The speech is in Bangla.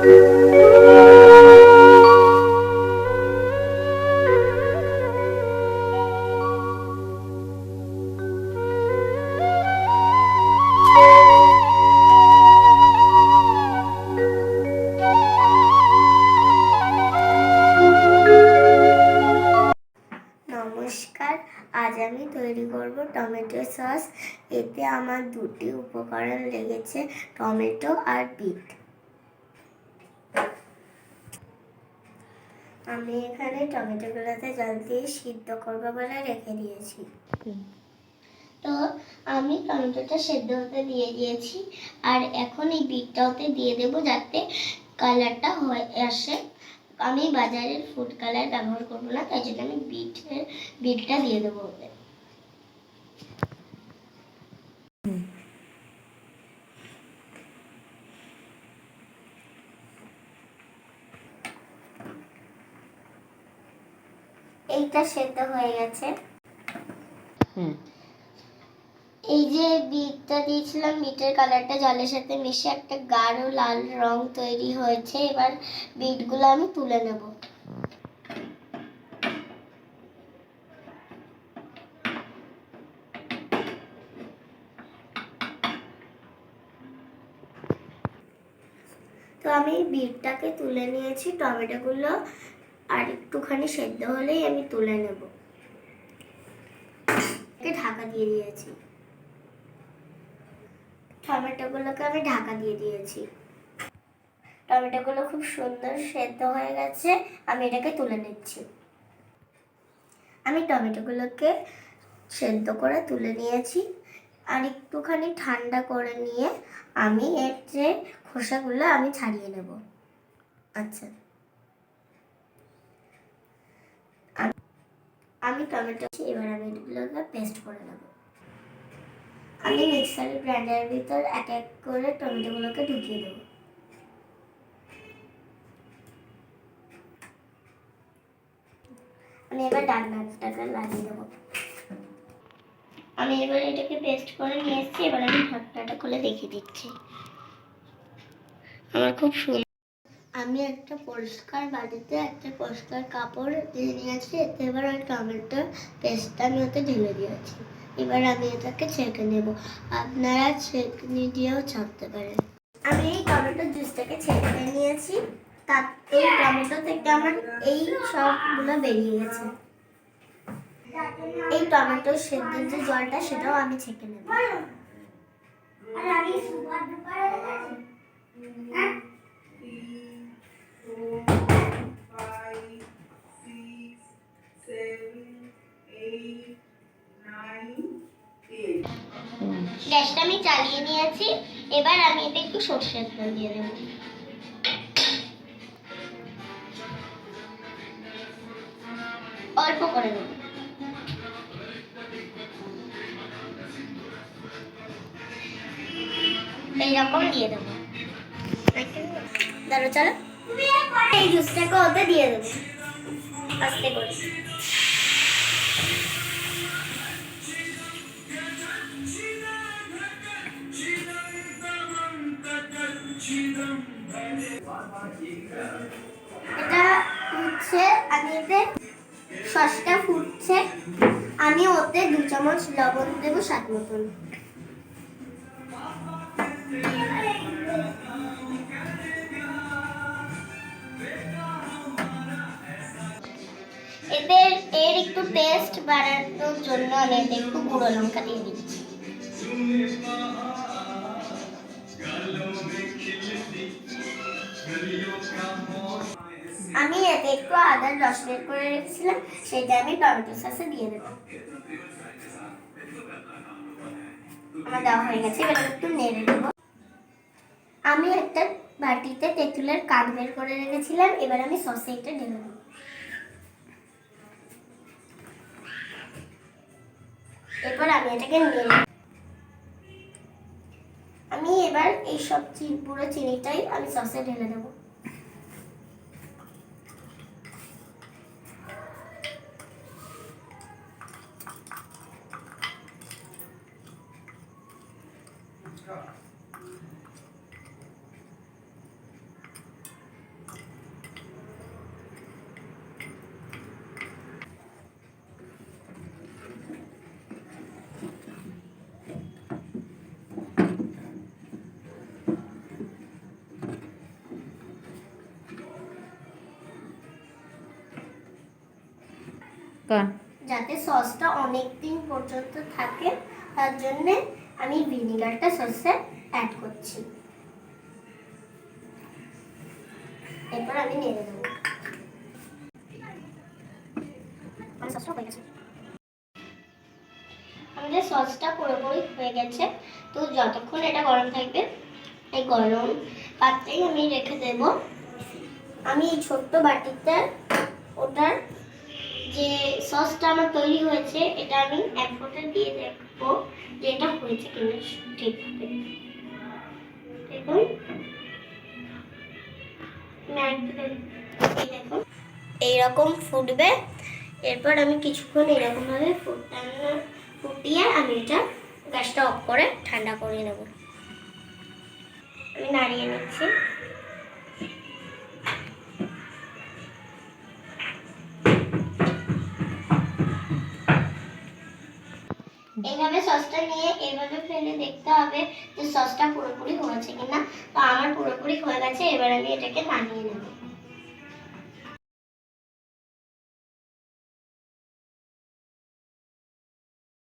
নমস্কার, আজ আমি তৈরি করব টমেটো সস। এতে আমার দুটি উপকরণ লেগেছে, টমেটো আর বিট। আমি এখানে টমেটোগুলোতে জল দিয়ে সিদ্ধ করবো বলে রেখে দিয়েছি। তো আমি টমেটোটা সেদ্ধ হতে দিয়ে দিয়েছি, আর এখন এই বিটটাতে দিয়ে দেবো যাতে কালারটা হয়ে আসে। আমি বাজারের ফুড কালার ব্যবহার করবো না, তাই জন্য আমি বিটটা দিয়ে দেবো ওতে। এইটা সেদ্ধ হয়ে গেছে। এই যে বিটটা দিয়েছিলাম, বিটের কালারটা জলের সাথে মিশে একটা গাঢ় লাল রং তৈরি হয়েছে। এবার বিটগুলো আমি তুলে নেব। তো আমি বিটটাকে তুলে নিয়েছি, টমেটোগুলো আর একটুখানি সেদ্ধ হলেই আমি তুলে নেব। ঢাকা দিয়ে দিয়েছি, টমেটোগুলোকে আমি ঢাকা দিয়ে দিয়েছি। টমেটোগুলো খুব সুন্দর সেদ্ধ হয়ে গেছে, আমি এটাকে তুলে নিচ্ছি। আমি টমেটোগুলোকে সেদ্ধ করে তুলে নিয়েছি, আর একটুখানি ঠান্ডা করে নিয়ে আমি এর যে খোসাগুলো আমি ছাড়িয়ে নেব। আচ্ছা, আমি টমেটো এবার আমি এগুলোকে পেস্ট করে নেব। আমি মিক্সার গ্রাইন্ডারের ভিতর এক এক করে টমেটোগুলোকে ঢুকিয়ে দেবো। আমি এবার ডাকনাটাকে লাগিয়ে দেবো। আমি এবার এটাকে পেস্ট করে নিয়ে এসেছি, এবার আমি ঢাকনাটা খুলে দেখিয়ে দিচ্ছি। আমার খুব সুন্দর। আমি একটা পরিষ্কার বাটিতে একটা পরিষ্কার কাপড় দিয়ে নিয়েছি, এতে এবার আমি টমেটোর পেস্টটা আমি ওতে ঢেলে দিয়েছি। এবার আমি এটাকে ছেঁকে নেব, আপনারা ছেঁকনি দিয়েও ছাঁকতে পারেন। আমি এই টমেটোর জুসটাকে ছেঁকে নিয়েছি, তার এই টমেটো থেকে আমার এই সবগুলো বেরিয়ে গেছে। এই টমেটোর সেদ্ধের যে জলটা সেটাও আমি ছেঁকে নেব। গ্যাসটা আমি চালিয়ে নিয়েছি, এবার আমি এতে একটু সরষের তেল দিয়ে দেবো। অল্প করে দেবো। এইরকম দিয়ে দেবো। দাঁড়ো, চলো এই জুসটাকে ওতে দিয়ে দেবো আস্তে করে। এটা হচ্ছে, আমি এতে সসটা ফুটছে, আমি ওতে 2 চামচ লবণ দেবো স্বাদ মতন। এতে এর একটু টেস্ট বাড়ানোর জন্য আমি এতে একটু গুঁড়ো লঙ্কা দিয়ে দিচ্ছি। আমি এতে একটু আদার রস বের করে রেখেছিলাম, সেটা আমি টমেটো সসে দিয়ে দেবো। আমার দেওয়া হয়ে গেছে, এবার একটু নেড়ে দেবো। আমি একটা বাটিতে তেঁতুলের কাঠ বের করে রেখেছিলাম, এবার আমি সসে এটা ঢেলে দেবো। এরপর আমি এটাকে নেড়ে, আমি এবার এই সব পুরো চিনিটাই আমি সসে ঢেলে দেবো। কারণ যাতে সসটা অনেক দিন পর্যন্ত থাকে, তার জন্য আমি ভিনিগারটা সসে অ্যাড করছি। এরপর আমি নেড়ে দেবো। আমাদের সসটা পুরোপুরি হয়ে গেছে। তো যতক্ষণ এটা গরম থাকবে, এই গরম পাত্রেই আমি রেখে দেব। আমি এই ছোট্ট বাটিতে ওটার যে সসটা আমার তৈরি হয়েছে, এটা আমি এক ফোঁটা দিয়ে দেখবো যে এটা হয়েছে কিনা ঠিকভাবে। দেখুন, দেখুন এইরকম ফুটবে। এরপর আমি কিছুক্ষণ এরকম ভাবে ফুটিয়ে আমি এটা গ্যাসটা অফ করে ঠান্ডা করে নেব। আমি নাড়িয়ে নিচ্ছি। এইভাবে সসটা নিয়ে এইভাবে ফেলে দেখতে হবে যে সসটা পুরোপুরি হয়েছে কিনা। তো আমার পুরোপুরি হয়ে গেছে, এবার আমি এটাকে নামিয়ে নেব।